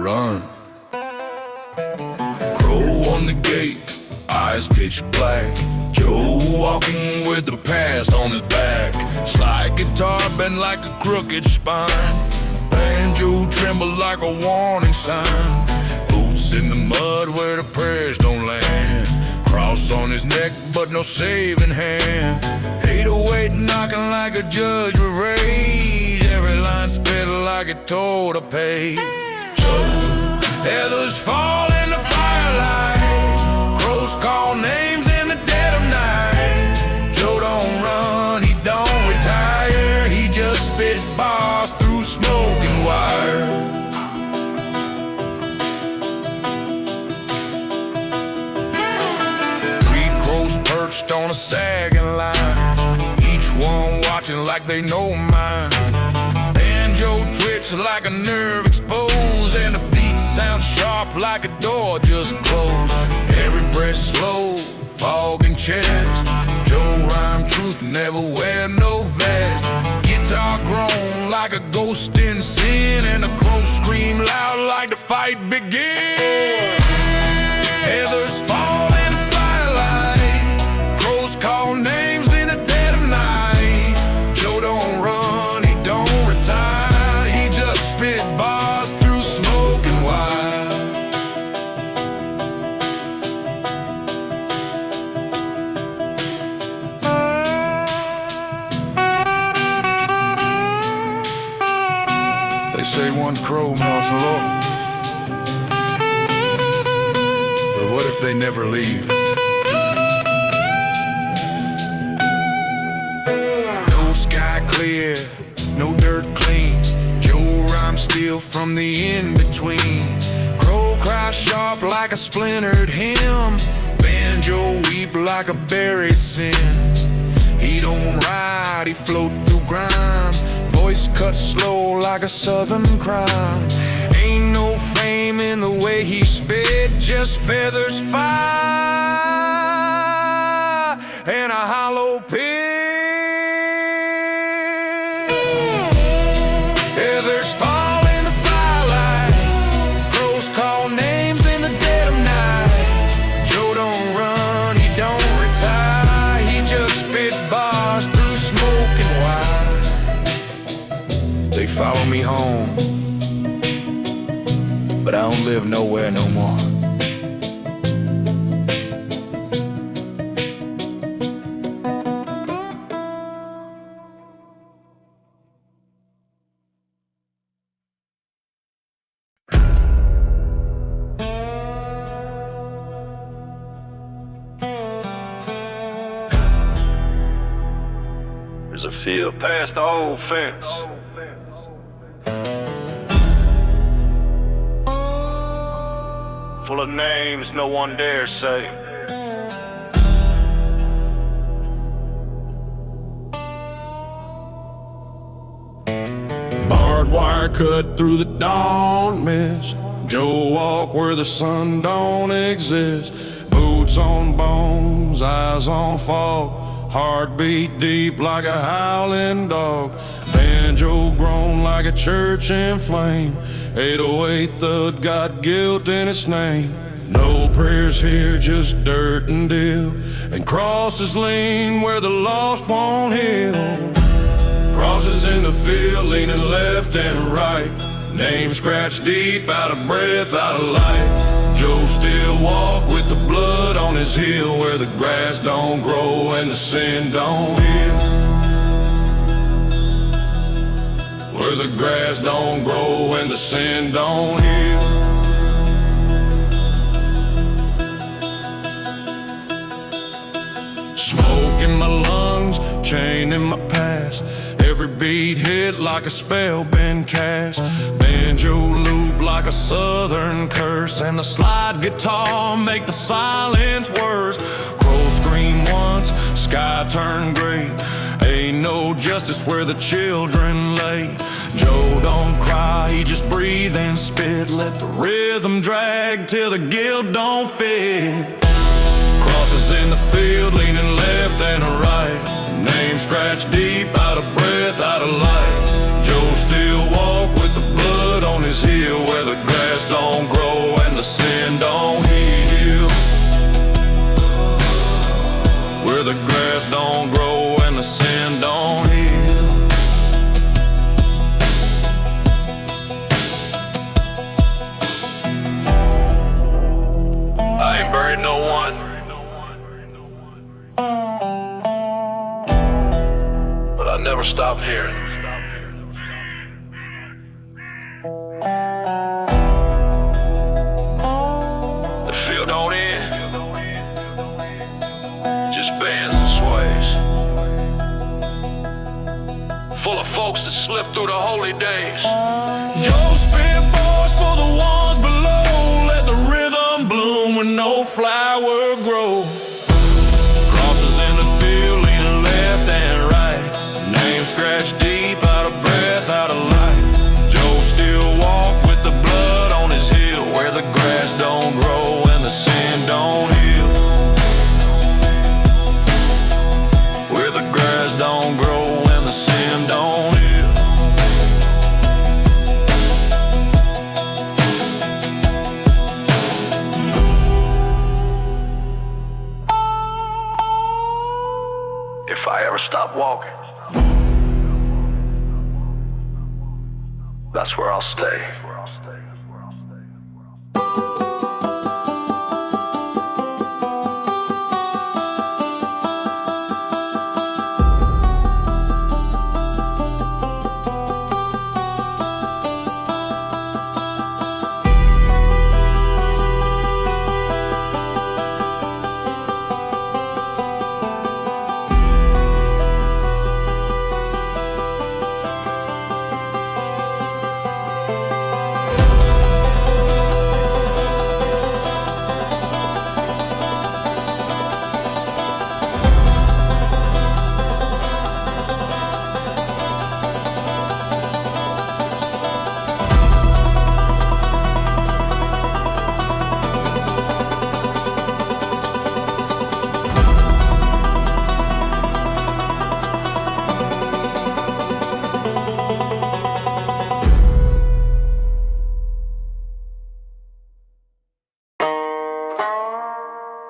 run. Crow on the gate, eyes pitch black. Joe walking with the past on his back. Slide guitar bent like a crooked spine. Banjo tremble like a warning sign. Boots in the mud where the prayers don't land. Cross on his neck but no saving hand. 808 knocking like a judge with rage. Every line spit like it tore the page. Heathers fall in the firelight. Crows call names in the dead of night. Joe don't run, he don't retire. He just spit bars through smoke and wire. Perched on a sagging line, each one watching like they know mine. Banjo twitch like a nerve exposed, and the beat sounds sharp like a door just closed. Every breath slow, fog in chest. Joe rhyme truth, never wear no vest. Guitar groan like a ghost in sin, and the crows scream loud like the fight begins. Heathers fall in the firelight. Crows call names in the dead of night. Joe don't run, he don't retire. He just spit bars through smoke and wire. They say one crow mouths a lot, but what if they never leave? No sky clear, no dirt clean. Joe rhymes steal from the in-between. Crow cry sharp like a splintered hymn. Banjo weep like a buried sin. He don't ride, he float through grime. Voice cut slow like a southern crime. Ain't no fame in the way he spit, just feathers fire and a hollow pit. Heathers fall in the firelight. Crows call names in the dead of night. Joe don't run, he don't retire. He just spit bars through smoke and wire. They follow me home, but I don't live nowhere no more. There's a field past the old fence, full of names no one dares say. Barbed wire cut through the dawn mist. Joe walk where the sun don't exist. Boots on bones, eyes on fog. Heartbeat deep like a howling dog. Banjo grown like a church in flame. 808 thud got guilt in its name. No prayers here, just dirt and deal. And crosses lean where the lost won't heal. Crosses in the field, leaning left and right. Name scratched deep, out of breath, out of light. Joe still walk with the blood on his heel, where the grass don't grow and the sin don't heal. Where the grass don't grow and the sin don't heal. Smoke in my lungs, chain in my past. Every beat hit like a spell been cast. Banjo loop like a southern curse, and the slide guitar make the silence worse. Crow scream once, sky turn gray. Ain't no justice where the children lay. Joe don't cry, he just breathe and spit. Let the rhythm drag till the guilt don't fit. Crosses in the field, leaning left and right. Name scratched deep, out of breath, out of light. Joe still walk with the blood on on his hill where the grass don't grow and the sin don't heal. Where the grass don't grow and the sin don't heal. I ain't buried no one, but I never stopped hearing. The field don't end, just bends and sways, full of folks that slip through the holy days. Joe spit bars for the ones below. Let the rhythm bloom when no flower grow. Crosses in the field, leaning left and right. Name scratched deep, out of breath, out of light. Joe still walk with the blood on his heel, where the grass don't grow and the sin don't heal. Where the grass don't grow and the sin don't heal. If I ever stop walking, that's where I'll stay.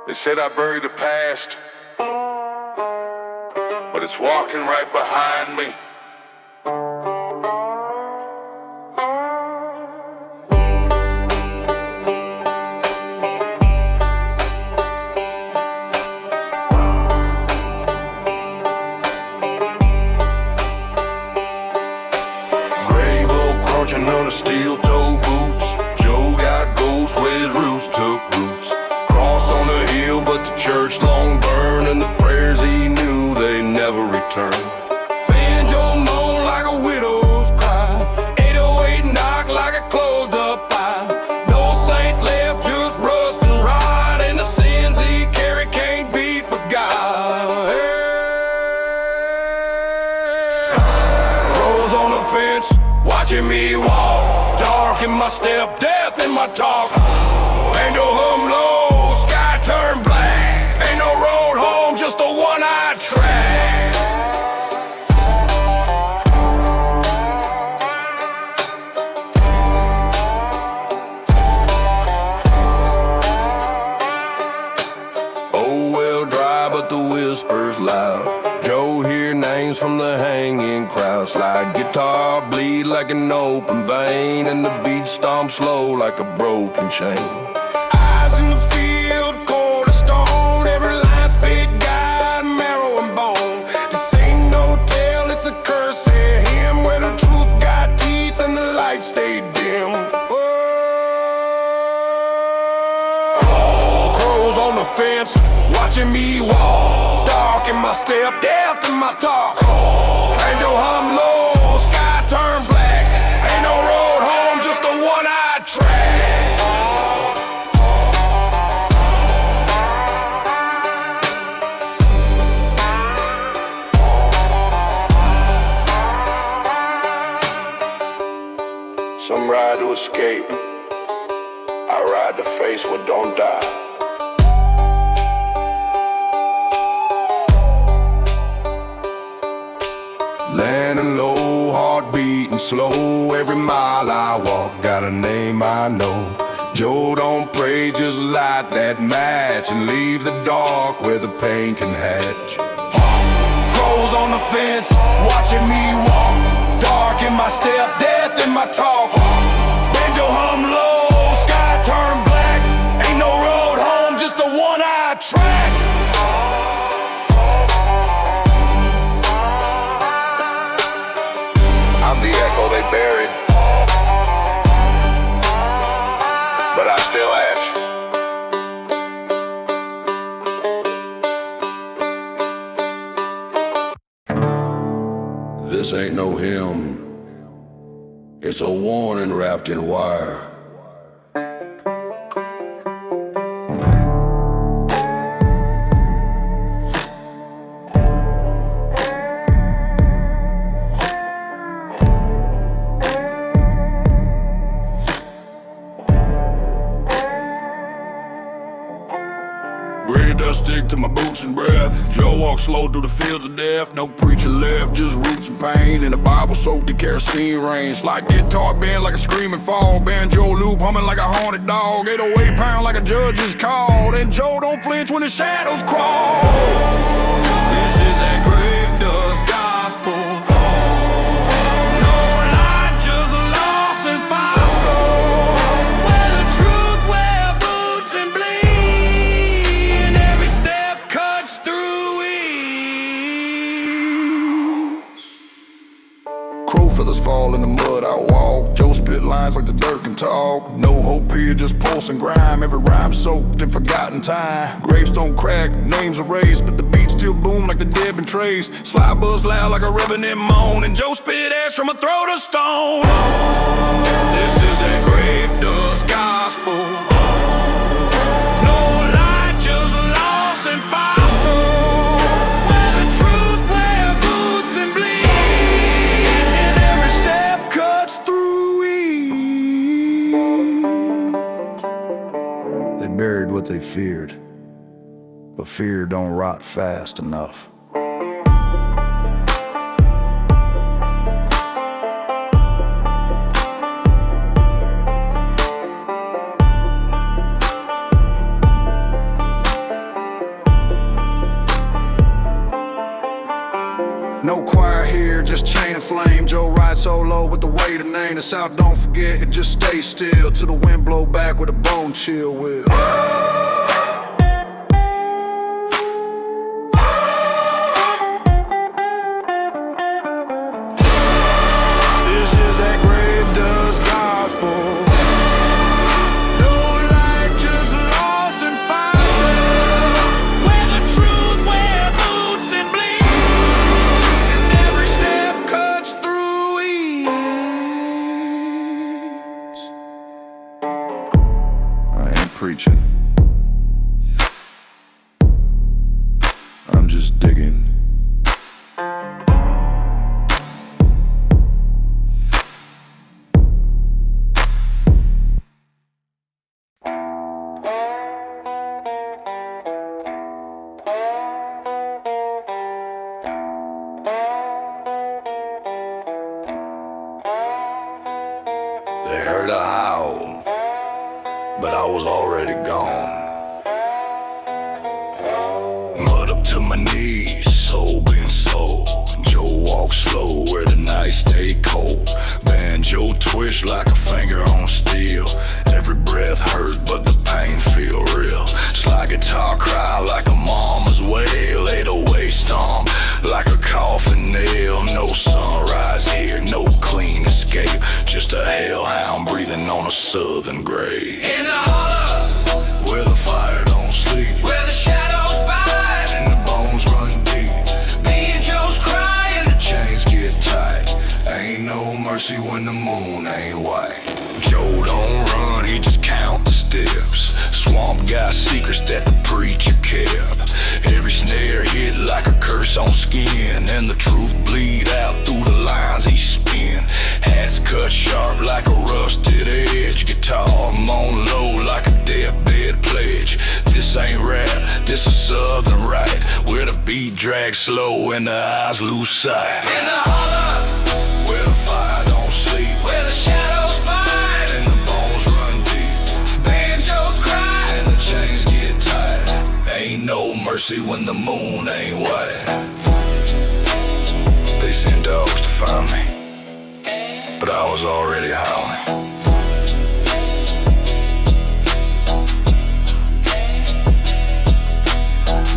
They said I buried the past, but it's walking right behind me. Grave old crunching on the steel toe boots. Joe got ghosts where his roots took roots. Cross on the hill, but the church long burned, and the prayers he knew they never returned. Banjo moan like a widow's cry. 808 knock like a closed up eye. No saints left, just rust and rot, and the sins he carried can't be forgot. Crows on the fence, watching me walk. Dark in my step, death in my talk. Ain't no hum low, sky turned black. Ain't no road home, just a one-eyed track. Oh, well, dry, but the whispers loud. Joe hear names from the hanging crowd. Slide guitar, bleed like an open vein, and the beat stomp slow like a broken chain. Eyes in the field, cold as stone. Every line spit guide, marrow and bone. This ain't no tale, it's a curse. Say him where the truth got teeth and the light stayed dim. Whoa. Crows on the fence, watching me walk. Dark in my step, death in my talk. Ain't no hum low, sky turned black. Ain't no road home, just a one-eyed track. Some ride to escape, I ride to face what don't die. Landing low, heart heart beating slow. Every mile I walk, got a name I know. Joe don't pray, just light that match and leave the dark where the pain can hatch. Crows on the fence, watching me walk. Dark in my step, death in my talk. Banjo hum low, sky turn black. Ain't no road home, just a one-eyed track. I'm the echo they buried, but I still ask. This ain't no hymn, it's a warning wrapped in wire. Gray dust stick to my boots and breath. Joe walks slow through the fields of death. No preacher left, just roots and pain. And the Bible soaked in kerosene rain. Slide guitar bend like a screaming fall. Banjo loop humming like a haunted dog. 808 pound like a judge is called. And Joe don't flinch when the shadows crawl. This is that grave dust gospel. Feathers fall in the mud I walk. Joe spit lines like the dirt can talk. No hope here, just pulse and grime. Every rhyme soaked in forgotten time. Gravestone crack, names erased, but the beats still boom like the dead been traced. Slide buzz loud like a revenant moan, and Joe spit ash from a throat of stone. This is that grave dust gospel. No light, just loss and fossil. Buried what they feared, but fear don't rot fast enough. No choir here, just chain and flame. Joe rides solo with the weight of name. The South don't forget, it just stays still till the wind blow back with a bone chill will. This is that grave dust gospel. Preaching. I'm just digging. They heard a howl, but I was already gone. Mud up to my knees, soul being soul. Joe walks slow where the night stay cold. Banjo twitch like a finger on steel. Every breath hurt, but the pain feel real. Slide guitar cry like a mama's wail. 808 storm like a coffin nail. No sunrise here, no clean escape. Just a hellhound breathing on a southern grave. In the holler, Where the fire don't sleep, where the shadows bite, and the bones run deep. me and Joe's crying. Chains get tight. Ain't no mercy when the moon ain't white. Joe don't run, he just count the steps. Swamp got secrets that the preacher kept. Every snare hit like a curse on skin, and the truth bleed out through the lines he spin. Hats cut sharp like a rusted edge. Guitar on low like a deathbed pledge. This ain't rap, this is southern right, where the beat drags slow and the eyes lose sight. In the holler, where the fire don't sleep, where the shadows bite, and the bones run deep, banjos cry, and the chains get tight. Ain't no mercy when the moon ain't white. They sent dogs to find me, but I was already howling.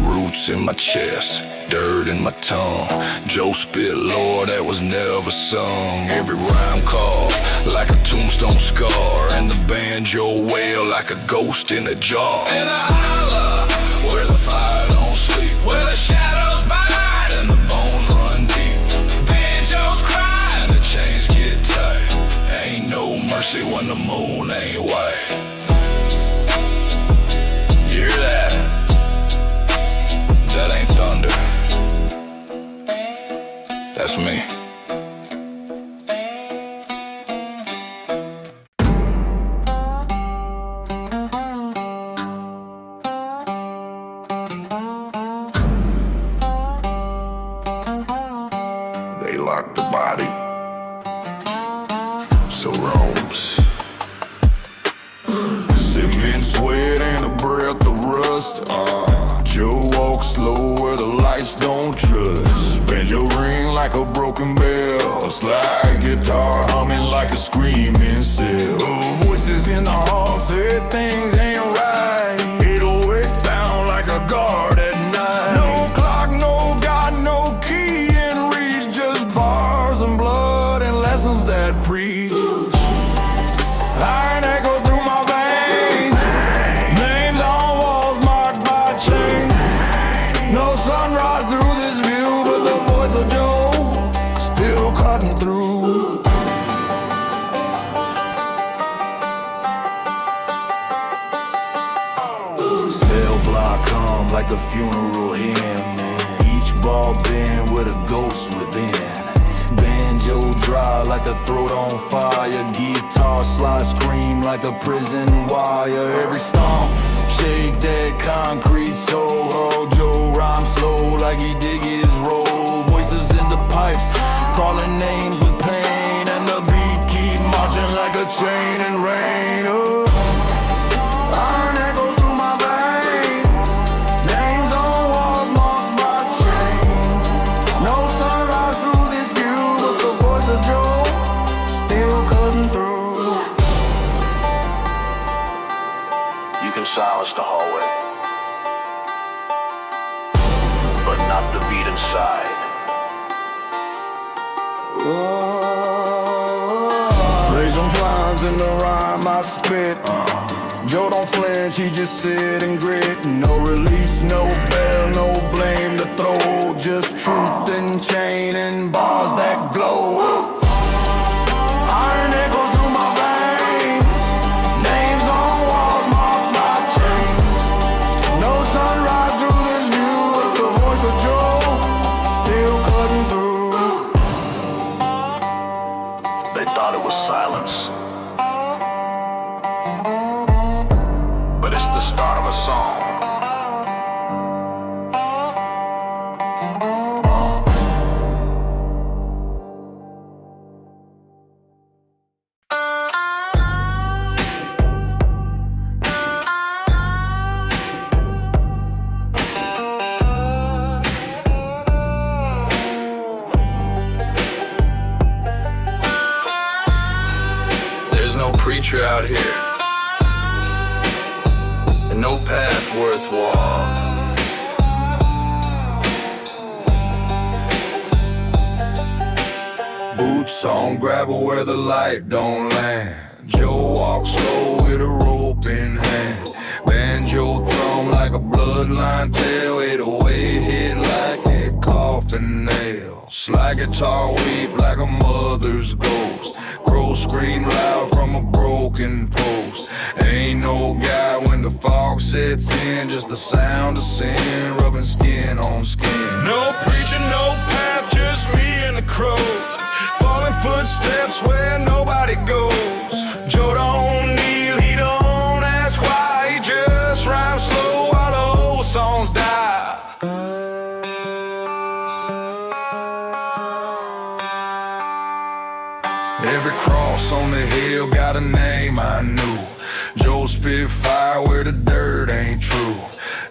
Roots in my chest, dirt in my tongue. Joe spit lore that was never sung. Every rhyme carved like a tombstone scar, and the banjo wail like a ghost in a jar. and I holler, Where the fire don't sleep, where the shadows bite, and the bones run deep, banjos cry, and the chains get tight. Ain't no mercy when the moon ain't white. You hear that? That ain't thunder. That's me. They locked the body, so robes, cement, sweat, and a breath of rust. Joe walks slow where the lights don't trust. Banjo ring like a broken bell, slide guitar humming like a screaming cell. Voices in the hall say things ain't right. 808 down like a guard at night. No clock, no God, no key in reach, just bars and blood and lessons that preach. Iron echoes through my veins, names on walls marked by chains. No sunrise through this view, but the voice of Joe still cutting through. Cell block hum like a funeral hymn, each ball bend with a ghost within. Banjo dry like a throat on fire, guitar slide scream like a prison wire. Every stomp shake that concrete soul. Joe rhyme slow like he dig his roll. Voices in the pipes calling names with pain, and the beat keep marching like a chain and rain. Iron echoes through my veins, names on walls marked by chains. No sunrise through this view, but the voice of Joe still cutting through. You can silence the hallway, but not the beat inside. Raise some blinds in the rhyme I spit. Joe don't flinch, he just sit and grit. No release, no bell, no blame to throw. Just truth and chain and bars that glow. Iron echoes through my veins, names on walls marked by chains. No sunrise through this view, but the voice of Joe still cutting through. They thought it was silence, but it's the start of a song. There's no preacher out here, and no path worth walk. Boots on gravel where the light don't land. Joe walks slow with a rope in hand. Banjo thrum like a bloodline tale. 808 hit like a coffin nail. Slide guitar weep like a mother's ghost. Crow scream loud from a broken post. Ain't no guy when the fog sets in, just the sound of sin rubbing skin on skin. No preacher, no path, just me and the crows. Falling footsteps where nobody goes. Joe don't kneel, he don't ask why. He just rhymes slow while the old songs die. still got a name I knew. Joe spit fire where the dirt ain't true.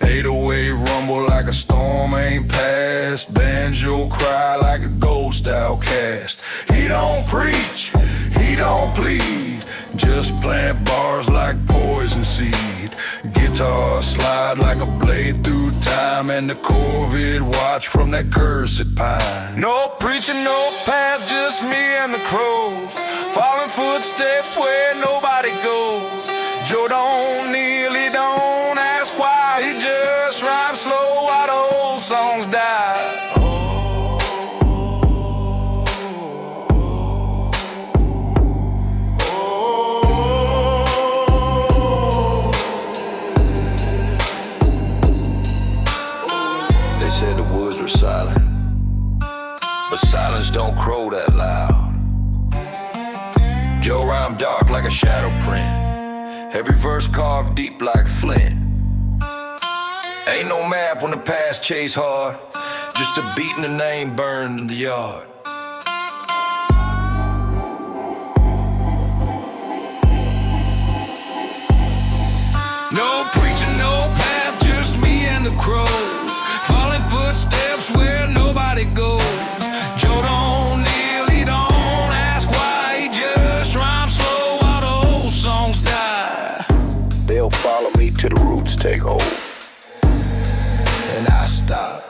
808 rumble like a storm ain't past. Banjo cry like a ghost outcast. He don't preach, he don't plead, just plant bars like poison seed. Guitar slide like a blade through time, and the Corvette watch from that cursed pine. No preaching, no path, just me and the crows, following footsteps where nobody goes. Joe don't kneel, he don't ask why, he just rhymes slow while the old songs die. They said the woods were silent, but silence don't crow that loud. Joe rhymed dark like a shadow print, every verse carved deep like flint. Ain't no map when the past chase hard, just a beat and a name burned in the yard. No preaching, no path, just me and the crows, following footsteps where nobody goes. Joe don't kneel, he don't ask why, he just rhymes slow while the old songs die. They'll follow me till the roots take hold, and I stop.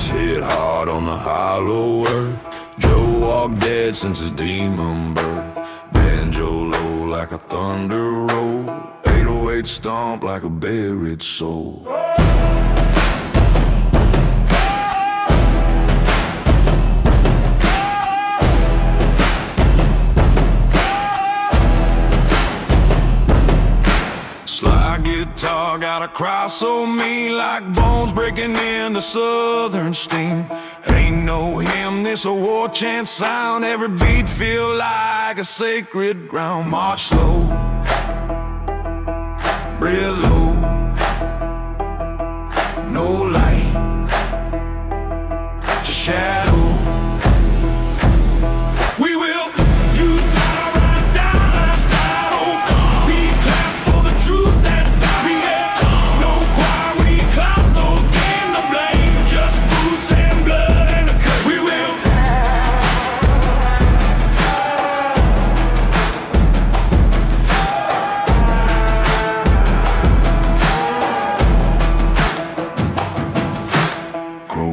Hit hard on the hollow earth. Joe walked dead since his demon birth. Banjo low like a thunder roll. 808 stomp like a buried soul. Slide guitar got a cry so mean, like bones breaking into southern steam. Ain't no hymn, this a war chant sound. Every beat feel like a sacred ground. March slow, breathe low, no light, just shadow. We will.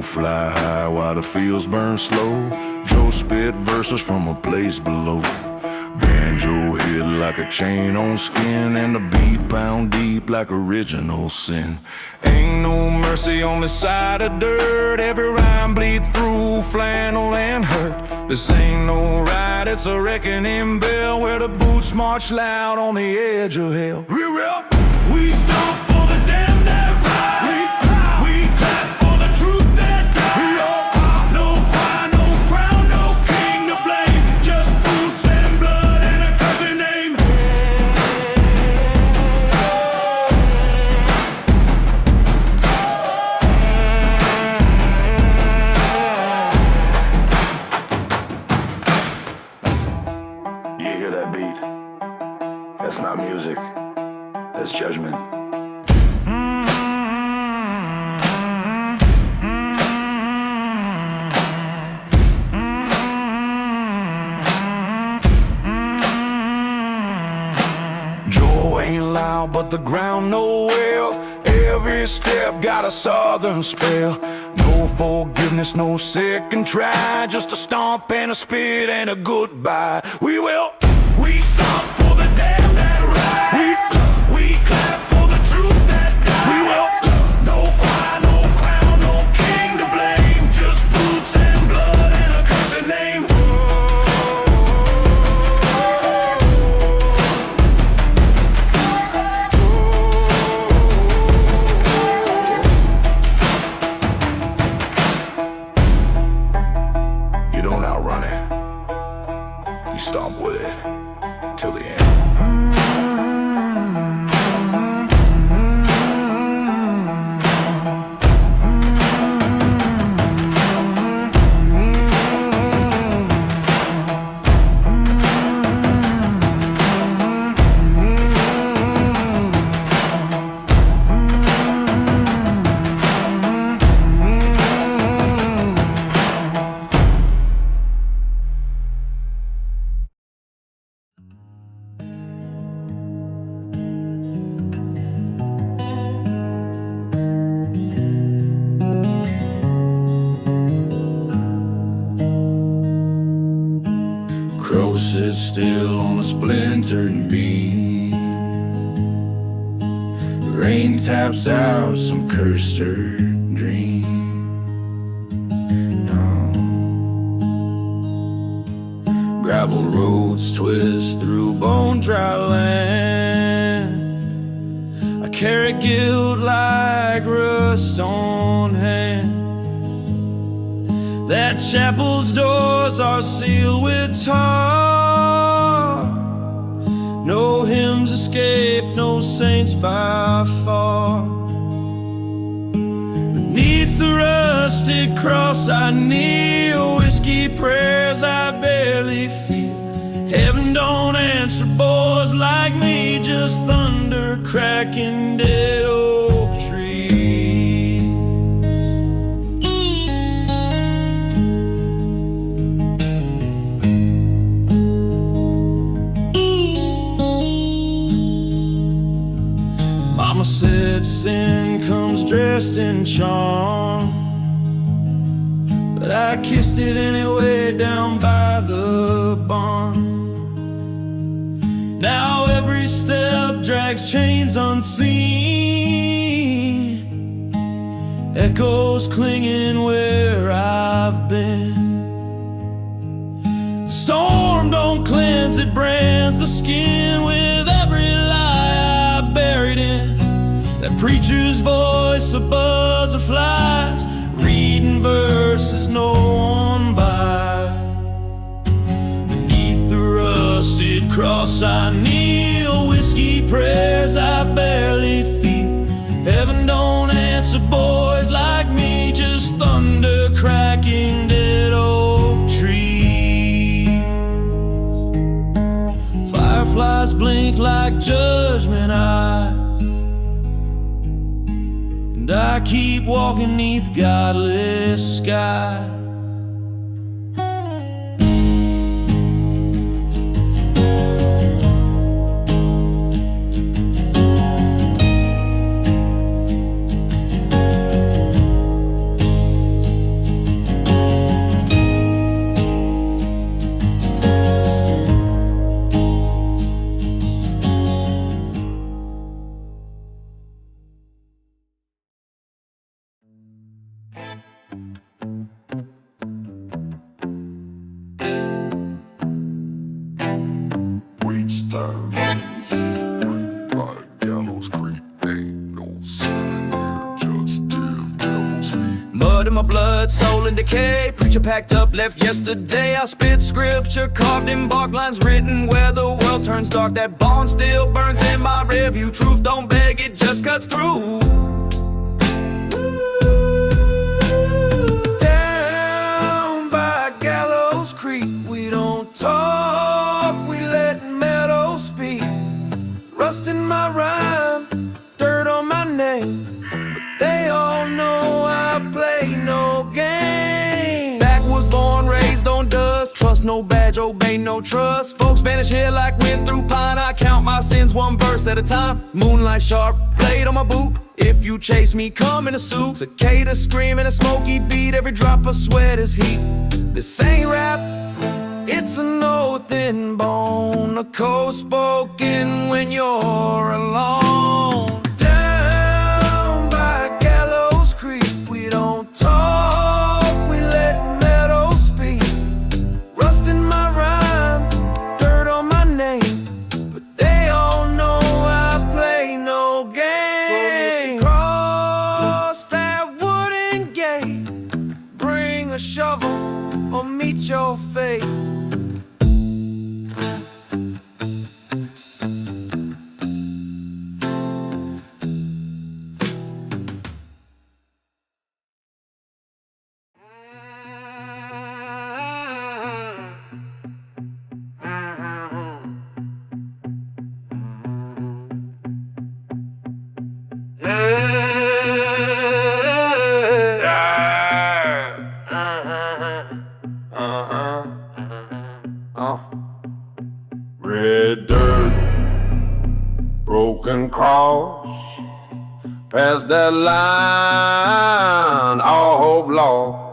Fly high while the fields burn slow. Joe spit verses from a place below. Banjo hit like a chain on skin, and the beat pound deep like original sin. Ain't no mercy on this side of dirt. Every rhyme bleed through flannel and hurt. This ain't no ride, it's a reckoning bell, where the boots march loud on the edge of hell. We stomp for the damn that ride. We clap for the truth that died. No choir, no crown, no king to blame, just boots and blood and a cursing name. You hear that beat? That's not music, that's judgment. Joe ain't loud, but the ground know well. Every step got a southern spell. No forgiveness, no second try, just a stomp and a spit and a goodbye. We stomp for the damn that ride. is still on a splintered beam. Rain taps out some cursed dream. Gravel roads twist through bone-dry land. I carry guilt like rust on hand. That chapel's doors are sealed with tar. No hymns escape, no saints by far. Beneath the rusted cross I kneel, whiskey prayers I barely feel. Heaven don't answer boys like me, just thunder cracking dead oak trees. Mama said sin comes dressed in charm, but I kissed it anyway down by the barn. Now every step drags chains unseen, echoes clinging where I've been. The storm don't cleanse, it brands the skin with every lie I buried in. That preacher's voice, a buzz of flies, reading verses no one buys. Beneath the rusted cross I kneel, whiskey prayers I barely feel. Heaven don't answer boys like me, just thunder cracking dead oak trees. Fireflies blink like judgment eyes, and I keep walking neath godless skies. Mud in my blood, soul in decay. Preacher packed up, left yesterday. I spit scripture carved in bark lines, written where the world turns dark. That bond still burns in my rearview. Truth don't beg, it just cuts through. Down by Gallows Creek, we don't talk, we let meadows speak. Rust in my rhyme, dirt on my name, but they all know I play no game. Backwoods, born, raised on dust. Trust no badge, obey no trust. Folks vanish here like wind through pine. I count my sins one verse at a time. Moonlight sharp, blade on my boot. If you chase me, come in a suit. Cicada screaming a smoky beat. Every drop of sweat is heat. This ain't rap, it's an oath in bone. A code spoken when you're alone. Down by Gallows Creek, we don't talk, we let meadows speak. Rust in my rhyme, dirt on my name, but they all know I play no game. So if you cross that wooden gate, bring a shovel or meet your fate. Red dirt, broken cross, past that line, all hope lost.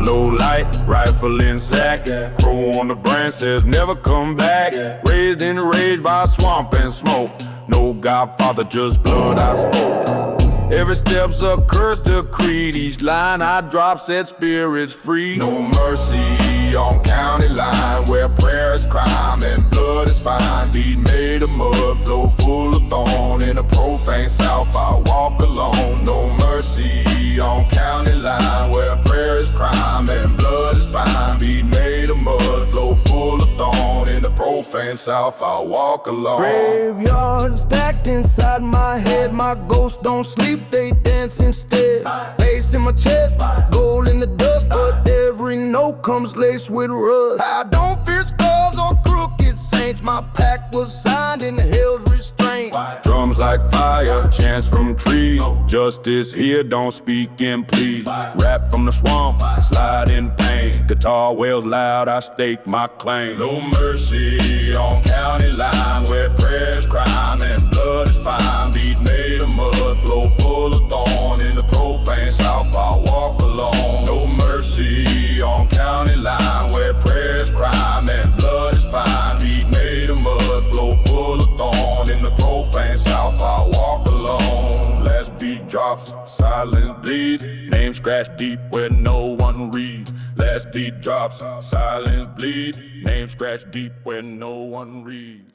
Low light, rifle in sack. Crow on the branch says never come back. Raised in the rage by swamp and smoke. No godfather, just blood I spoke. Every step's a curse decreed. Each line I drop set spirits free. No mercy on county line, where prayer is crime and blood is fine. Beat made of mud, flow full of thorn. In a profane south I walk alone. No mercy on county line, where prayer is crime and blood is fine. Beat made of mud, flow full of thorn. In the profane south I walk alone. Graveyard stacked inside my head. My ghosts don't sleep, they dance instead. Bass in my chest, gold in the dust, but every note comes laced with rust. I don't fear skulls or crooked saints. My pact was signed in hell's restraint. Drums like fire, chants from trees. Justice here, don't speak in pleas. Rap from the swamp, slide in pain. Guitar wails loud, I stake my claim. No mercy on county line, where prayer's crime and blood is fine. Beat made of mud, flow full of thorn. In the profane south I walk alone. No mercy on county line, where prayer's crime and blood is fine. Beat made of mud, flow full of thorn. In the profane south I walk alone. Last beat drops, silence bleeds. Name scratched deep where no one reads. Last beat drops, silence bleeds. Name scratched deep where no one reads.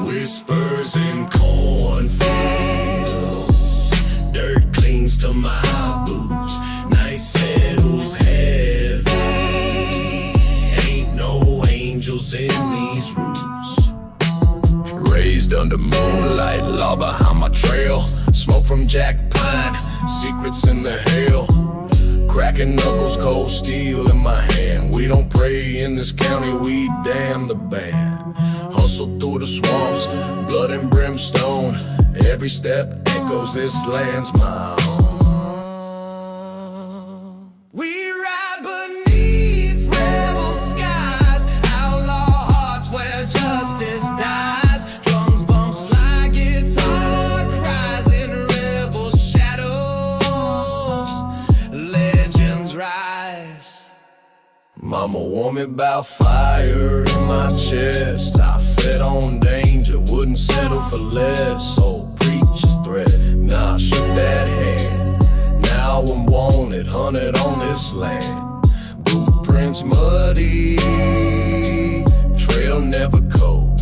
Whispers in cornfields, dirt clings to my boots. Night settles heavy, ain't no angels in these roots. Raised under moonlight, law behind my trail. Smoke from jack pine, secrets in the hail. Cracking knuckles, cold steel in my hand. We don't pray in this county, we damn the band. Hustle through the swamps, blood and brimstone. Every step echoes, this land's my own. We ride beneath rebel skies, outlaw hearts where justice dies. Drums bump slide, guitar cries in rebel shadows. Legends rise. Mama warned me about fire in my chest. I fed on danger, wouldn't settle for less. Old preacher's threat, nah, I shook that hand. Now I'm wanted, hunted on this land. Blueprints muddy, trail never cold.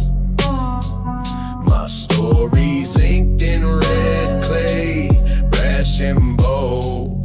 My story's inked in red clay, brash and bold.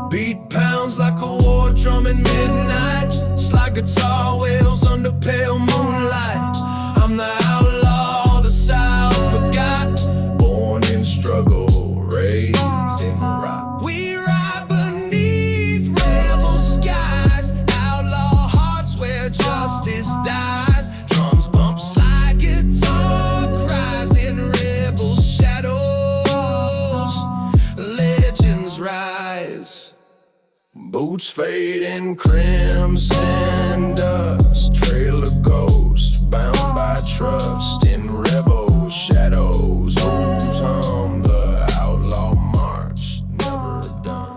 Beat pounds like a war drum at midnight. Slide guitar wails under pale moonlight. I'm the outlaw the South forgot. Born in struggle, raised in rock. We ride beneath rebel skies, outlaw hearts where justice dies. Drums bump slide, guitar cries in rebel shadows. Legends rise. Boots fade in crimson dust. Trail of ghosts, bound by trust. In rebel shadows, who's hum the outlaw march, never done.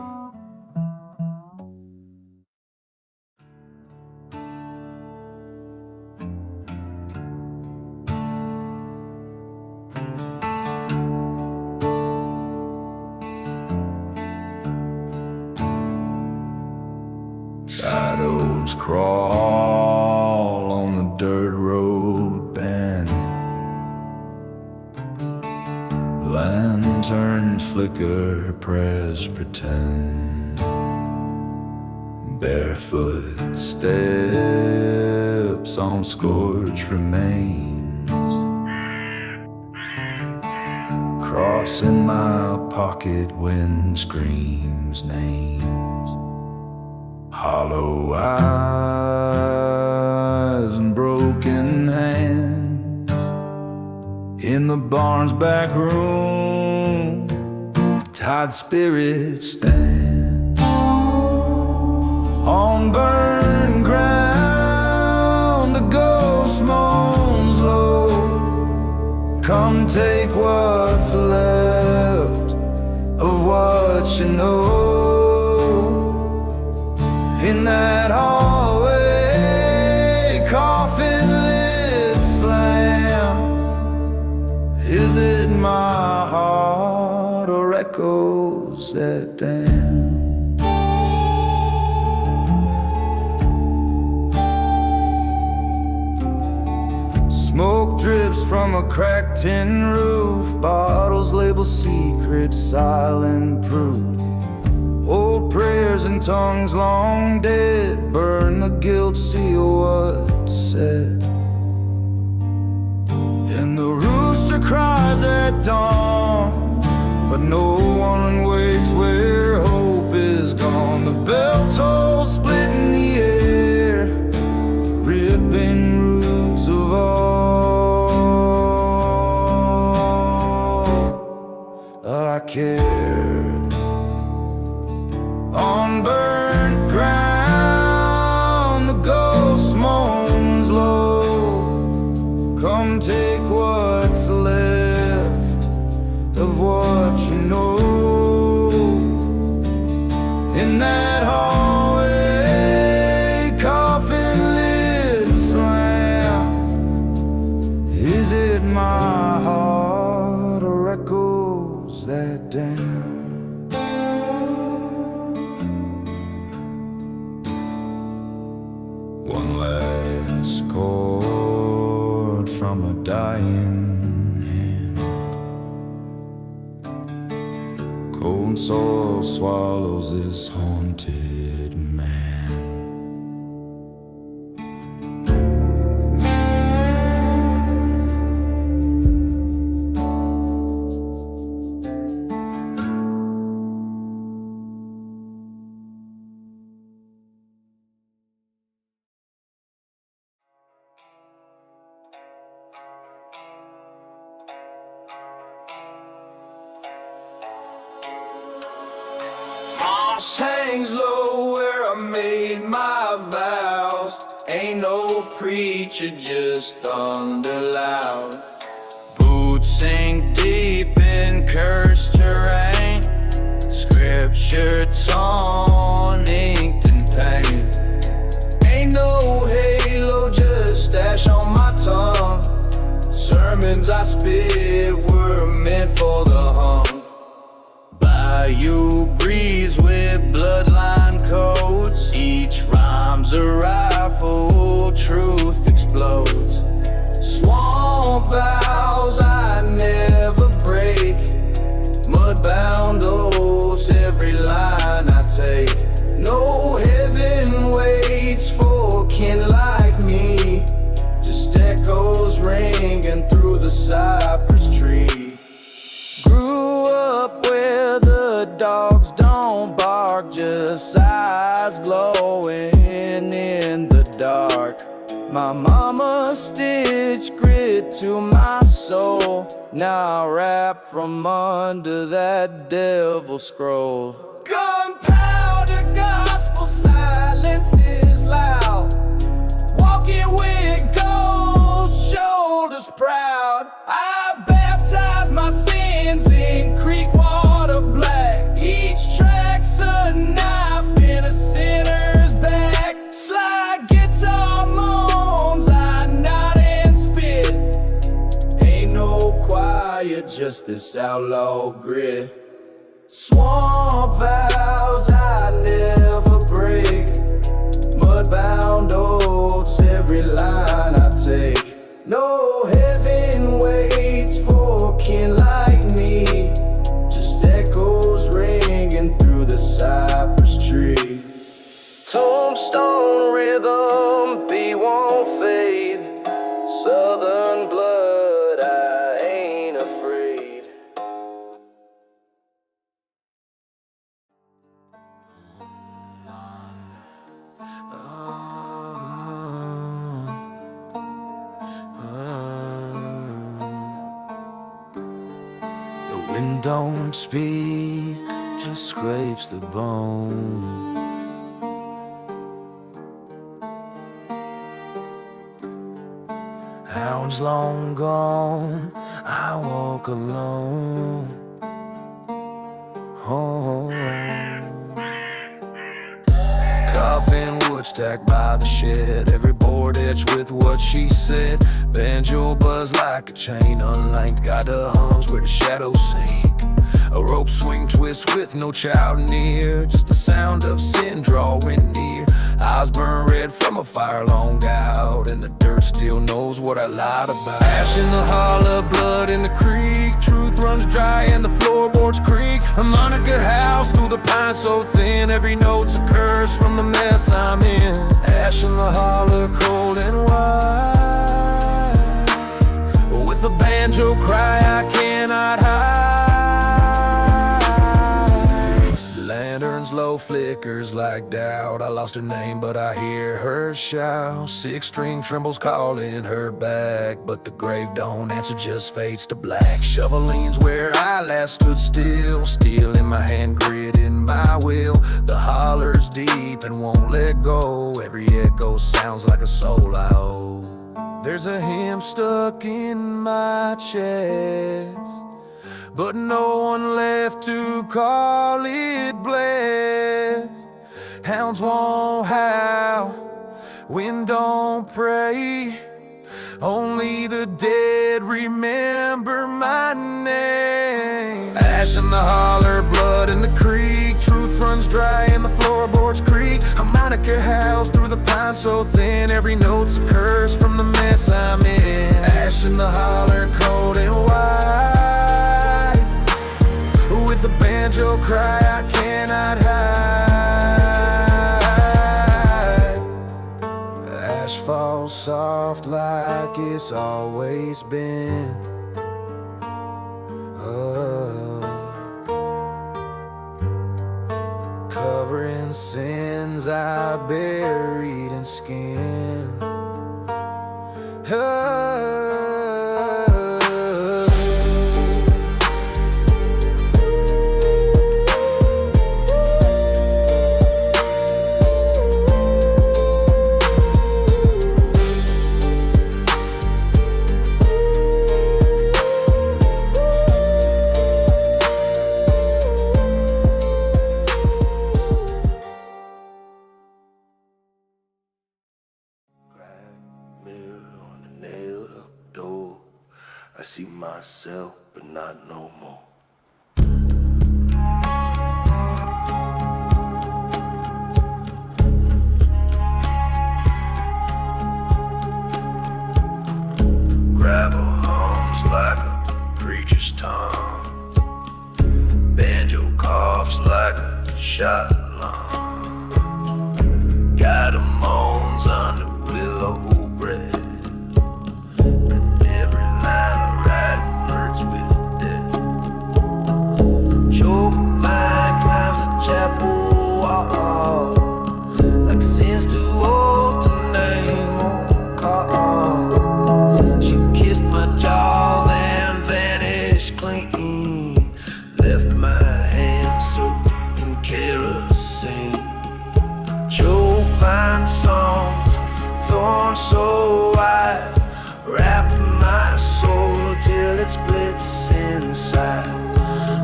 Shadows crawl on the dirt road bend. Lanterns flicker, prayers pretend. Barefoot steps on scorched remains. Cross in my pocket, wind screams names. Hollow eyes and broken hands. In the barn's back room, tied spirits stand. On burned ground, the ghost moans low. Come take what's left of what you know. In that hallway, coffin lid slam. Is it my heart or echoes that damn? Smoke drips from a cracked tin roof. Bottles label secrets, silent proof. Old prayers and tongues long dead. Burn the guilt, seal what's said. And the rooster cries at dawn, but no one wakes where hope is gone. The bell tolls split in the air, ripping roots of all I care. On burnt ground, the ghost moans low. Come take what's left of what you know. In that hallway, coffin lid slam. Is it my heart or echoes that damn? One last chord from a dying hand. Cold soul swallows this haunted man. Hangs low where I made my vows. Ain't no preacher, just thunder loud. Boots sink deep in cursed terrain. Scripture torn, inked in pain. Ain't no halo, just ash on my tongue. Sermons I spit were meant for the hung. Bayou breeze with bloodline codes. Each rhyme's a rifle, truth explodes. Swamp vows I never break. Mudbound oaths, every line I take. No heaven waits for kin like me. Just echoes ringing through the cypress tree. Grew up where the dogs don't bark, just eyes glowing in the dark. My mama stitched grit to my soul. Now I rap from under that devil scroll. Gunpowder gospel, silence is loud. Walking with ghosts, shoulders proud. I baptize my sins in creek water black. Each track's a knife in a sinner's back. Slide guitar moans, I nod and spit. Ain't no quiet, just this outlaw grit. Swamp vows I never break. Mudbound oaths, every line I take. No heaven waits for kin like me. Just echoes ringing through the cypress tree. Tombstone rhythm, be won't fade. Southern blood, I ain't afraid. The wind don't speak, just scrapes the bone. Time's long gone, I walk alone home. Coffin wood stacked by the shed, every board etched with what she said. Banjo buzz like a chain unlinked, got the hums where the shadows sink. A rope swing twist with no child near, just the sound of sin drawing near. Eyes burn red from a fire long out, and the dirt still knows what I lied about. Ash in the hollow, blood in the creek, truth runs dry and the floorboards creak. I'm on a good house through the pine so thin, every note's a curse from the mess I'm in. Ash in the hollow, cold and white, with a banjo cry I cannot hide. Lantern's low flickers like doubt. I lost her name but I hear her shout. Six string trembles calling her back, but the grave don't answer, just fades to black. Shoveling's where I last stood still, steel in my hand, grit in my will. The holler's deep and won't let go, every echo sounds like a soul I owe. There's a hymn stuck in my chest, but no one left to call it blessed. Hounds won't howl, wind don't pray, only the dead remember my name. Ash in the holler, blood in the creek, truth runs dry and the floorboards creak. Harmonica howls through the pine so thin, every note's a curse from the mess I'm in. Ash in the holler, cold and white, with the banjo cry I cannot hide. Ash falls soft like it's always been. Covering sins I buried in skin. I see myself, but not no more. Gravel hums like a preacher's tongue, banjo coughs like a shot lung. Got a moans under willow bread, choke vine climbs the chapel wall, like sins too old to name or call. She kissed my jaw and vanished clean, left my hands soaked in kerosene. Choke vine songs, thorns so wide, wrap my soul till it splits inside.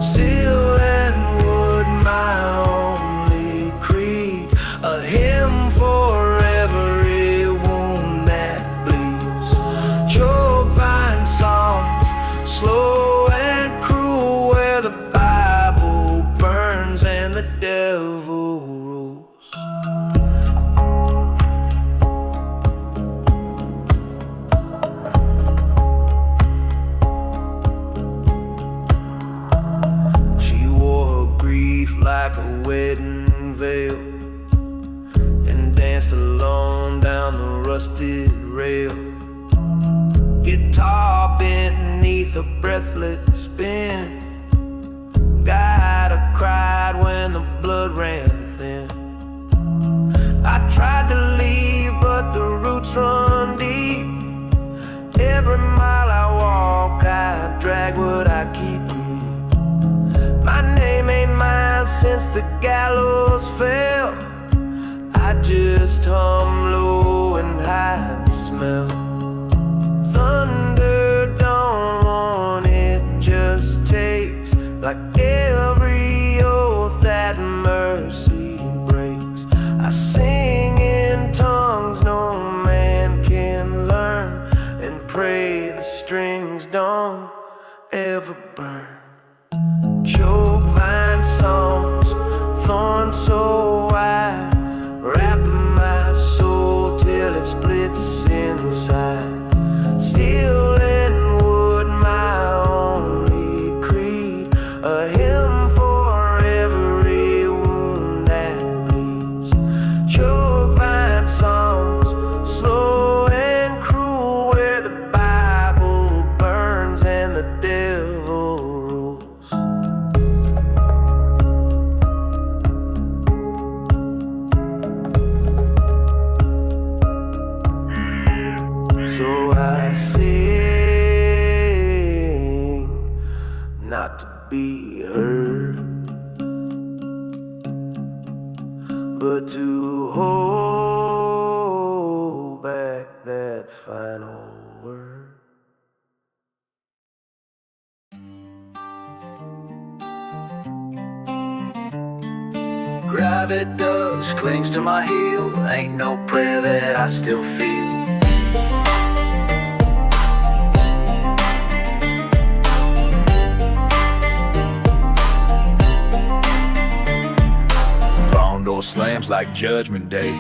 Steel and wood, my only creed, a hymn for every wound that bleeds. Choke vine songs, slow and cruel, where the Bible burns and the devil rules. Like a wedding veil, and danced alone down the rusted rail. Guitar beneath a breathless spin, God, I cried when the blood ran thin. I tried to leave, but the roots run deep. Every mile I walk, I drag what I keep. My name ain't mine since the gallows fell. I just hum low and hide the smell. Thunder inside. Steel and wood, my only creed. A hymn for every wound that bleeds. Choke vine songs, slow and cruel, where the Bible burns and the devil rules. So I sing, not to be heard, but to hold back that final word. Gravity dust clings to my heel. Ain't no prayer that I still feel. Barn door slams like Judgment Day.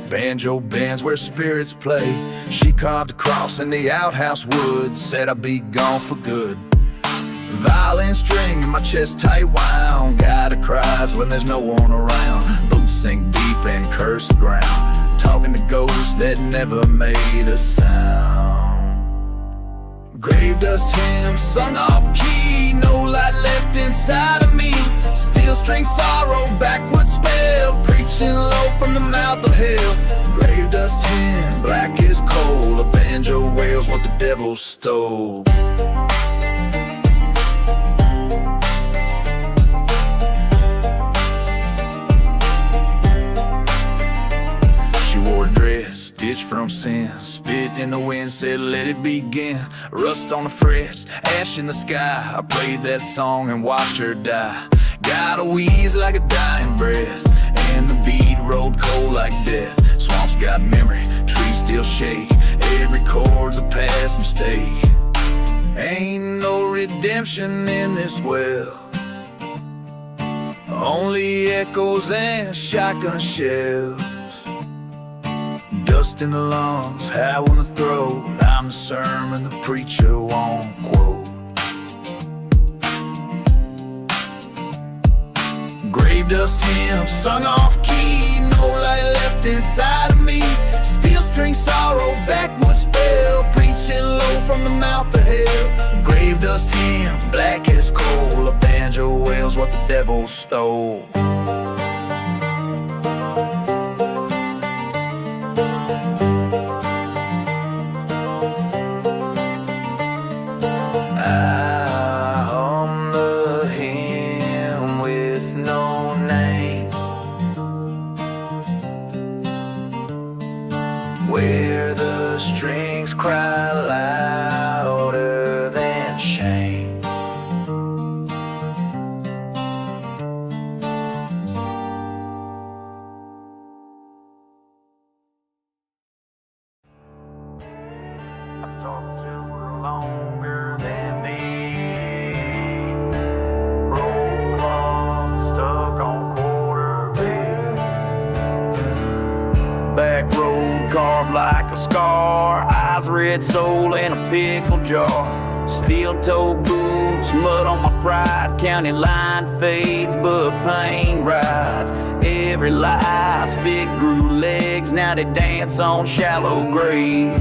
Banjo bends where spirits play. She carved a cross in the outhouse wood. Said I'd be gone for good. Violin string in my chest tight wound. Gotta cries when there's no one around. Boots sink deep and curse the ground. Talking to ghosts that never made a sound. Grave dust hymns sung off key. No light left inside of me. Steel string sorrow, backwoods spell. Preaching low from the mouth of hell. Grave dust hymn, black as coal. A banjo wails what the devil stole. Stitched from sin, spit in the wind, said let it begin. Rust on the frets, ash in the sky. I played that song and watched her die. Got a wheeze like a dying breath, and the beat rolled cold like death. Swamps got memory, trees still shake. Every chord's a past mistake. Ain't no redemption in this well, only echoes and shotgun shells. Dust in the lungs, howl in the throat. I'm the sermon the preacher won't quote. Grave dust hymns sung off key. No light left inside of me. Steel string sorrow, backwoods spell. Preaching low from the mouth of hell. Grave dust hymn, black as coal. A banjo wails what the devil stole. Where the strings cry louder than shame. I've talked to her longer than me. Roll clock stuck on quarter beat. Back road carved like a scar. Eyes red soul in a pickle jar. Steel-toe boots, mud on my pride. County line fades, but pain rides. Every lie, spit grew legs. Now they dance on shallow graves.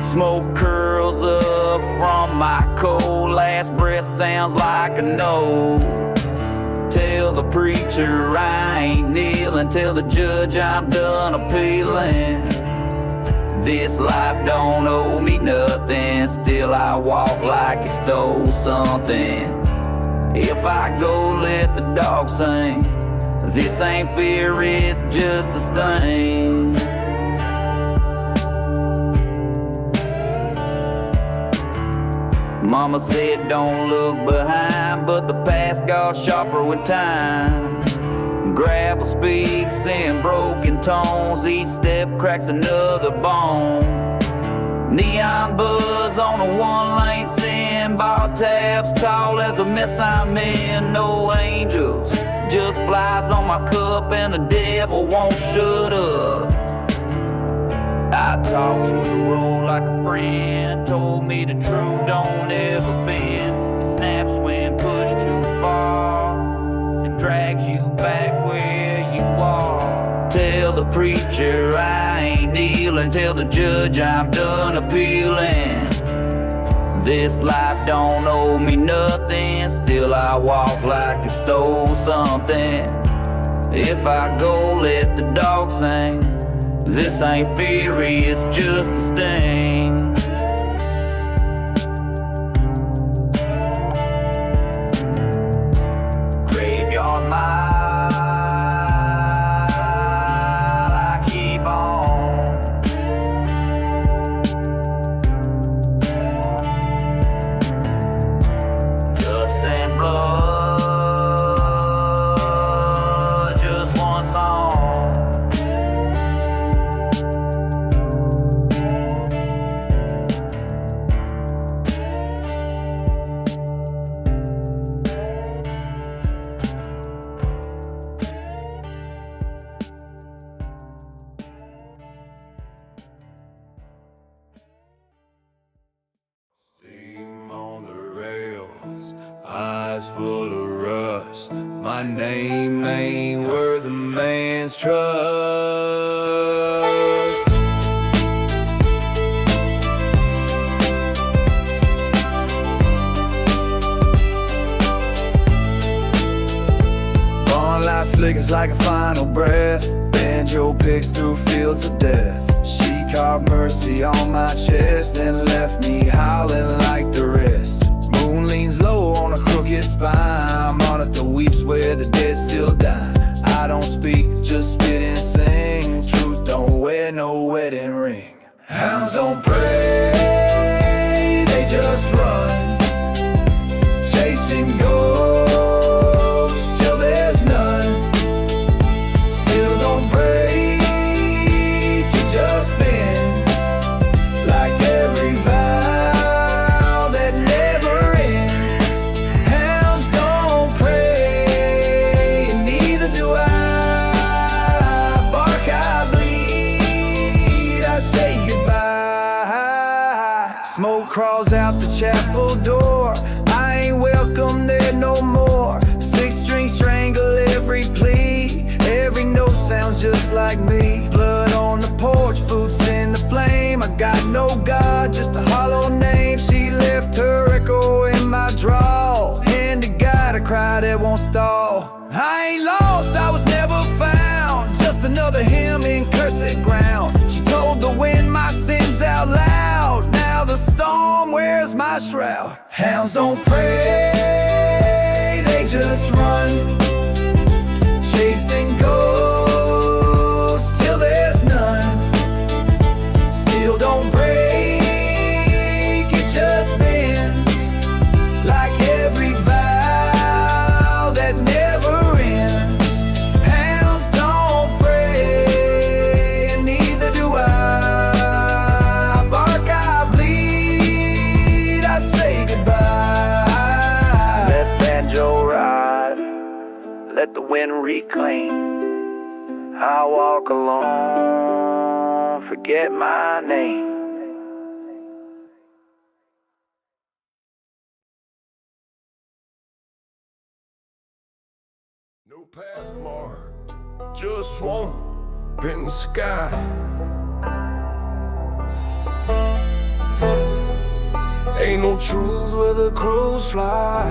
Smoke curls up from my cold. Last breath sounds like a no. Tell the preacher I ain't kneeling. Tell the judge I'm done appealing. This life don't owe me nothing. Still I walk like he stole something. If I go, let the dog sing. This ain't fear, it's just a sting. Mama said don't look behind, but the past got sharper with time. Gravel speaks in broken tones. Each step cracks another bone. Neon buzz on a one-lane sin. Bar tabs tall as a mess I'm in. No angels, just flies on my cup, and the devil won't shut up. I talked to the road like a friend, told me the truth don't ever bend. It snaps when pushed too far and drags you back where you are. Tell the preacher I ain't kneeling, tell the judge I'm done appealing. This life don't owe me nothing, still I walk like I stole something. If I go, let the dog sing. This ain't fury, it's just a sting. Graveyard mile, I keep on. Dust and blood, just one song. Steam on the rails, eyes full of rust. My name ain't worth a man's trust. Born light flickers like a final breath. Banjo picks through fields of death. She carved mercy on my chest and left me howling like the rest. Moon leans low on a crooked spine, monitor weeps where the dead still die. I don't speak, just spit and sing. Truth don't wear no wedding ring. Hounds don't pray, they just run, chasing ghosts till there's none. Still don't break, it just bends like every vow that never ends. Hounds don't pray, and neither do I. Bark, I bleed, I say goodbye. Smoke crawls out the chapel door, I ain't welcome there no more. Six-string strangle every plea, every note sounds just like me. Blood on the porch, boots in the flame. I got no God, just a hollow name. She left her echo in my draw. Hand to God, a cry that won't stall. I ain't lost, I was never found, just another hymn in cursed ground. She told the wind my sins out loud. Now the storm wears my shroud. Hounds don't pray, they just run, chasing ghosts till there's none. Still don't break, it just bends like every vow that never ends. Hounds don't pray, and neither do I. Bark, I bleed, I say goodbye. Let banjo ride, let the wind reclaim. I walk alone, forget my name. No path marked, just swamp in the sky. Ain't no truth where the crows fly.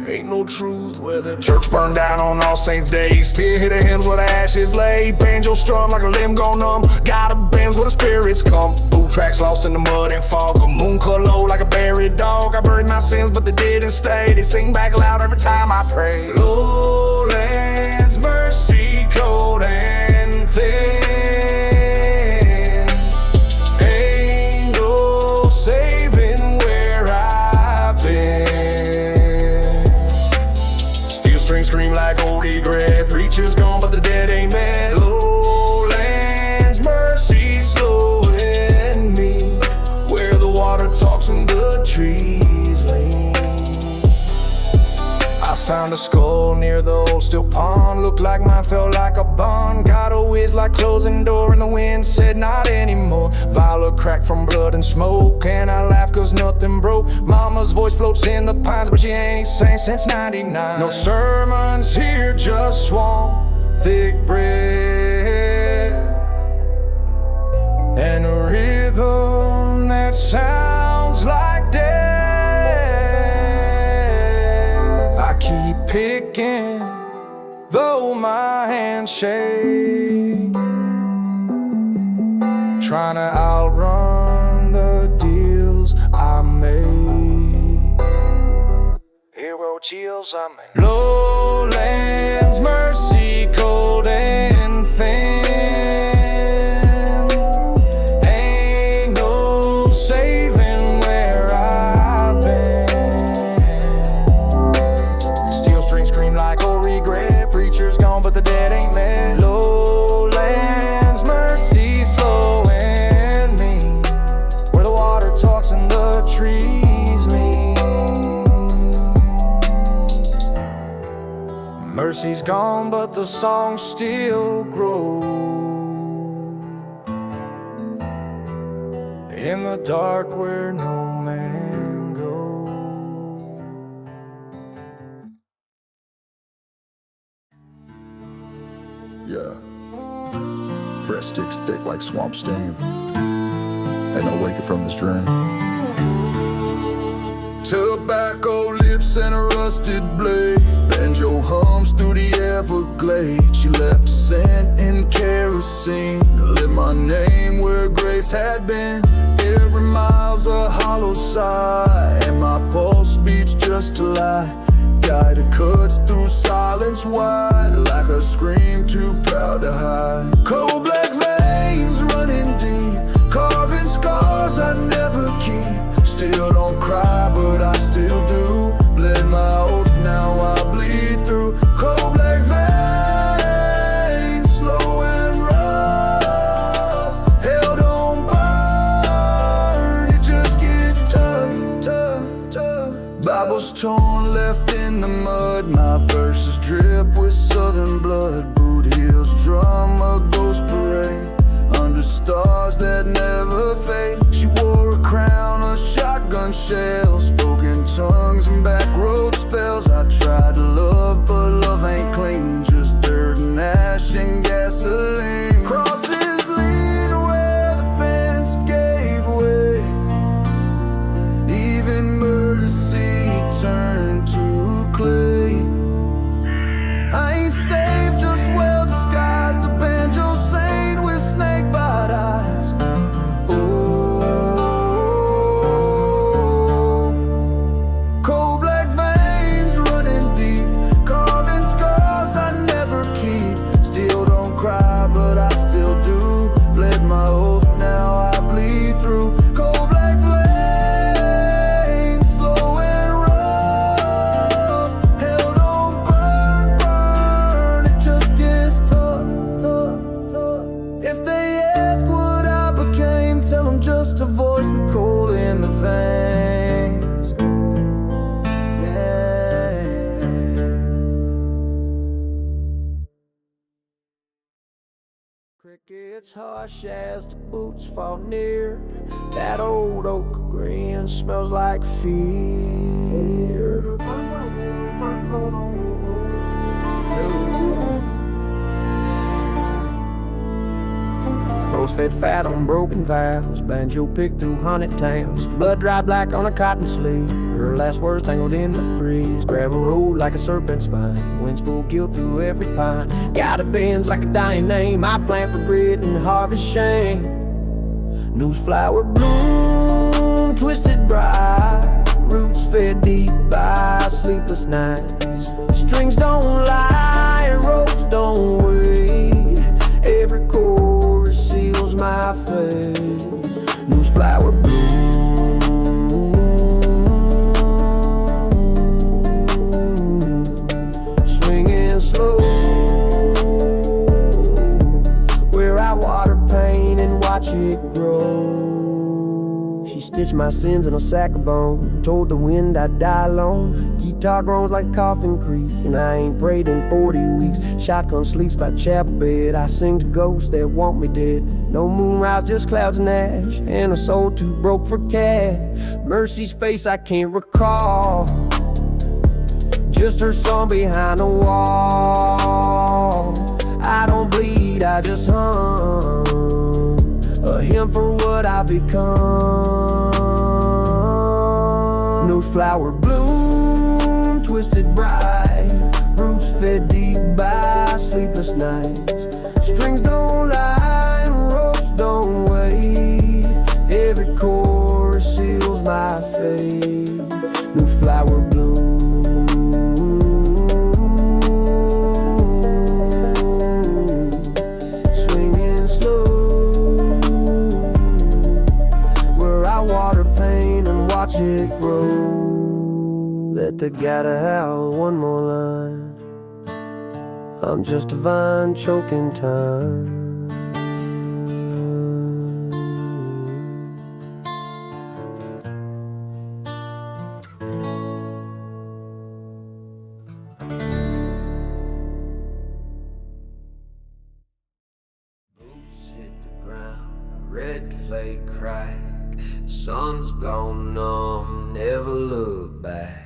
Ain't no truth where the church burned down on All Saints Day. Still hear the hymns where the ashes lay. Banjo strum like a limb gone numb. Gotta bends where the spirits come. Boot tracks lost in the mud and fog. A moon cut low like a buried dog. I buried my sins but they didn't stay. They sing back loud every time I pray. Lowlands mercy cold and thin. Ain't no saving where I've been. Steel string scream like oldie grab. Preacher's gone but the dead ain't met. Lowlands mercy slow in me, where the water talks and the trees lean. I Found a skull near the old still pond. Looked like mine, felt like a bond. Got a whiz like closing door, and the wind said not anymore. Violet cracked from blood and smoke, and I laugh cause nothing broke. Mama's voice floats in the pines, but she ain't sang since 99. No sermons here, just swamp, thick bread, and a rhythm that sounds like death. I keep picking, though my hands shake, trying to outrun the deals I made. Hero chills I made. Lowlands, mercy, cold and thin. Ain't no saving where I've been. Steel strings scream like oh regret. Preacher's gone but the dead ain't met. Lowlands, mercy, slow and mean, where the water talks and the trees lean. Mercy's gone, but the songs still grow in the dark where no man goes. Yeah, breast sticks thick like swamp steam. Ain't no waking from this dream. Tobacco lips and a rusted blade. Banjo hums through the Everglades. She left a scent in kerosene to lit my name where grace had been. Every mile's a hollow sigh, and my pulse beats just to lie. Guided cuts through silence wide, like a scream too proud to hide. Cold black veins running deep, carving scars I never keep. Still don't cry, but I still do. Bled my oath, now I bleed through. Cold black veins, slow and rough. Hell don't burn, it just gets tough, tough, tough. Bible's torn, left in the mud. My verses drip with southern blood. Boot heels drum a ghost parade under stars that never fade. She wore a crown, a shotgun shell, spoken tongues and back road spells. I tried to love, but love ain't clean, just dirt and ash and gasoline. Crosses lean where the fence gave way. Even mercy turned to clay. I ain't safe, just well disguised. The banjo saint with snake bite eyes. Oh, cold black veins running deep, carving scars I never keep. Still don't cry, but I still do. Bled my oath, now I bleed through. Cold black flames, slow and rough. Hell don't burn, burn, it just gets tough, tough, tough. If they ask what I became, tell them just a voice with coal in the veins. Yeah. Crickets harsh as the boots fall near. That old oak green smells like fear. Crows fed fat on broken vows. Banjo picked through haunted towns. Blood dry black on a cotton sleeve. Her last words tangled in the breeze. Gravel road like a serpent spine. Winds pull guilt through every pine. Got it bends like a dying name. I plant for grit and harvest shame. News flower bloom, twisted bright. Roots fed deep by sleepless nights. Strings don't lie and ropes don't wait. Every chorus seals my fate. News flower bloom, swinging slow, where I water pain and watch it grow. She stitched Stitched my sins in a sack of bone. Told the wind I'd die alone. Guitar groans like Coffin Creek, and I ain't prayed in 40 weeks. Shotgun sleeps by chapel bed. I sing to ghosts that want me dead. No moonrise, just clouds and ash, and a soul too broke for cash. Mercy's face I can't recall, just her song behind the wall. I don't bleed, I just hum a hymn for what I become. No flower bloom, twisted bright, roots fed deep by sleepless nights. Strings don't lie and ropes don't wait. Every chorus seals my fate. No flower bloom, swinging slow, where I water pain and watch it grow. Let the gator howl one more line. I'm just a vine choking time. Boots hit the ground, red clay crack. Sun's gone numb, never look back.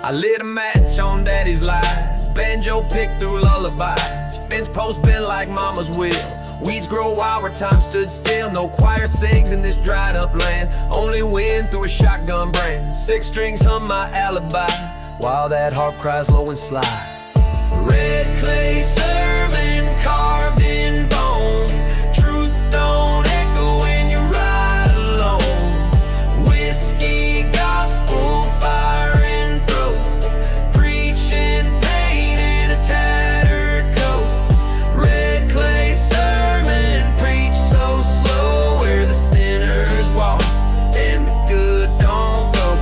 I lit a match on daddy's lies, banjo picked through lullabies. Fence posts bent like mama's will. Weeds grow wild where time stood still. No choir sings in this dried up land, only wind through a shotgun brand. Six strings hum my alibi, while that harp cries low and sly. Red clay sermon carved in bone. Truth don't echo when you ride alone. Whiskey, gospel, fire in throat. Preaching pain in a tattered coat. Red clay sermon preached so slow, where the sinners walk and the good don't go.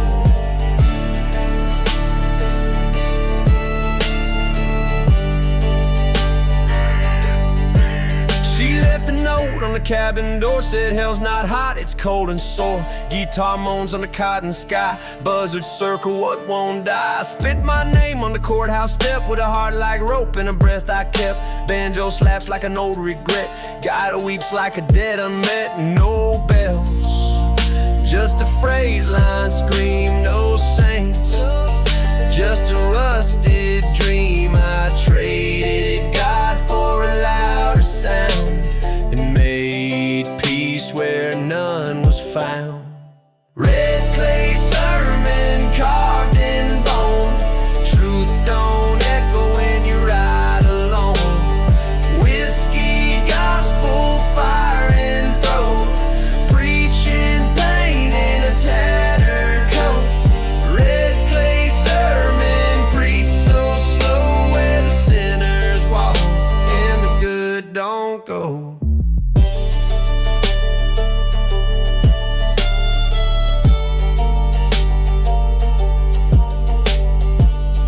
She left a note on the cabin door, said hell's not hot, it's cold and sore. Guitar moans on the cotton sky, buzzards circle what won't die. I spit my name on the courthouse step with a heart like rope and a breath I kept. Banjo slaps like an old regret, guide weeps like a dead unmet. No bells, just a freight line scream. No saints, just a rusted dream. I traded God for a louder sound and made peace where none was found. Red clay sermon carved in bone. Truth don't echo when you ride alone. Whiskey, gospel, fire in throat. Preaching pain in a tattered coat. Red clay sermon preached so slow, where the sinners walk and the good don't go.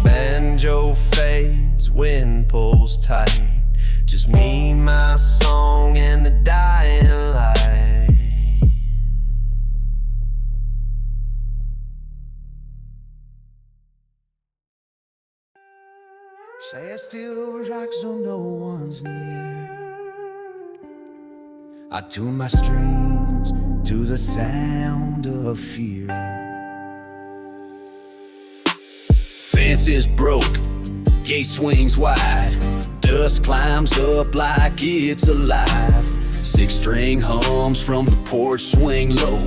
Banjo fades, wind pulls tight. Just me, my song, and the dying light. Say still rocks though no one's near. I tune my strings to the sound of fear. Fence is broke, gate swings wide. Dust climbs up like it's alive. Six string hums from the porch swing low.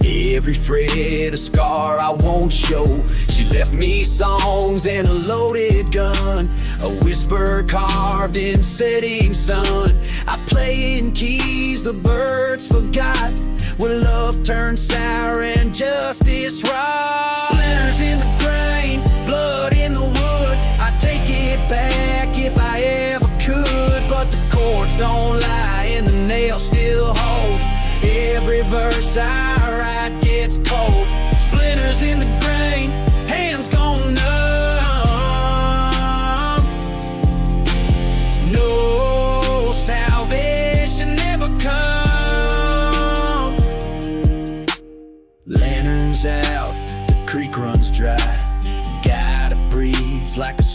Every fret a scar I won't show. She left me songs and a loaded gun, a whisper carved in setting sun. I play in keys the birds forgot, when love turned sour and justice rot. Splinters in the grain, blood in the wood. I take it back if I ever could, but the chords don't lie and the nails still hold. Every verse I write gets cold. Splinters in the grain, hands gone numb.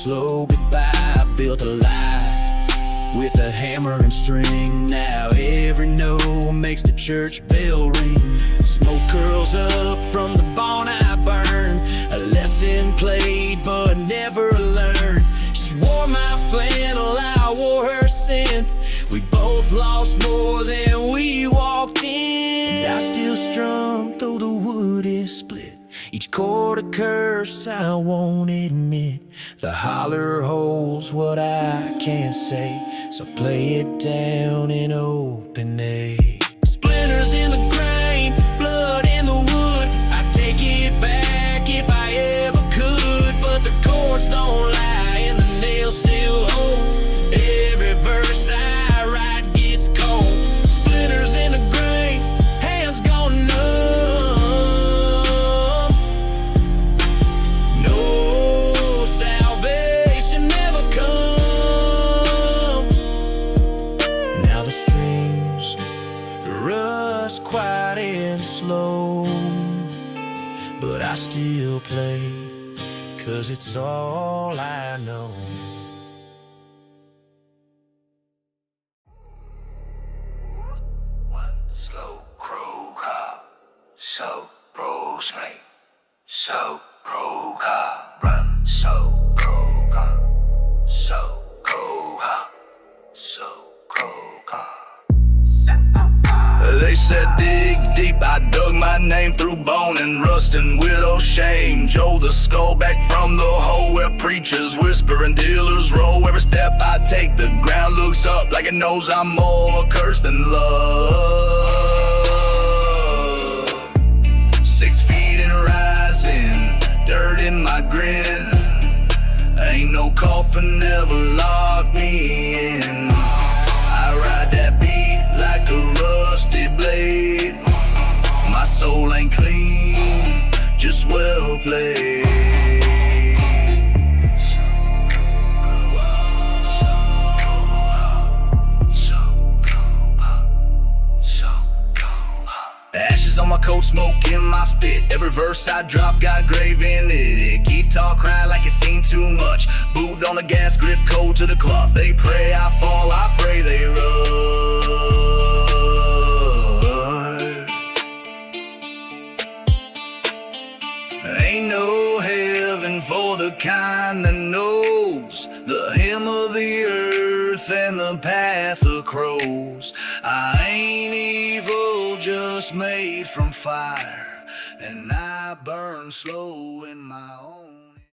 slow goodbye. I built a lie with a hammer and string. Now every note makes the church bell ring. Smoke curls up from the barn I burn. A lesson played but never learned. She wore my flannel, I wore her sin. We both lost more than we walked in. I still strum though the wood is split. Each chord a curse I won't admit. The holler holds what I can't say, so play it down in open A. Splinters in the grain, blood in the wood. I'd take it back if I ever could, but the chords don't lie and the nails still hold. Every verse I write gets cold. Splinters in the grain, hands gone numb. No salvation never come. Now the strings rust quiet and slow, but I still play, 'cause it's all I know. One slow crow cop, so pro snake, so pro cop, run, so crow cop, so crow cop, so crow cop. They said dig deep, I dug my name through bone and rust and widow shame. Joe the skull back from the hole where preachers whisper and dealers roll. Every step I take, the ground looks up like it knows I'm more cursed than love. 6 feet and rising, dirt in my grin. Ain't no coffin ever locked me in. I ride that beat like a rusty blade. My soul ain't clean, just well played. Ashes on my coat, smoke in my spit. Every verse I drop got grave in it. Guitar crying like it's seen too much. Boot on the gas, grip cold to the cloth. They pray I fall, I pray they run. Ain't no heaven for the kind that knows the hymn of the earth and the path of crows. I ain't evil, just made from fire, and I burn slow in my own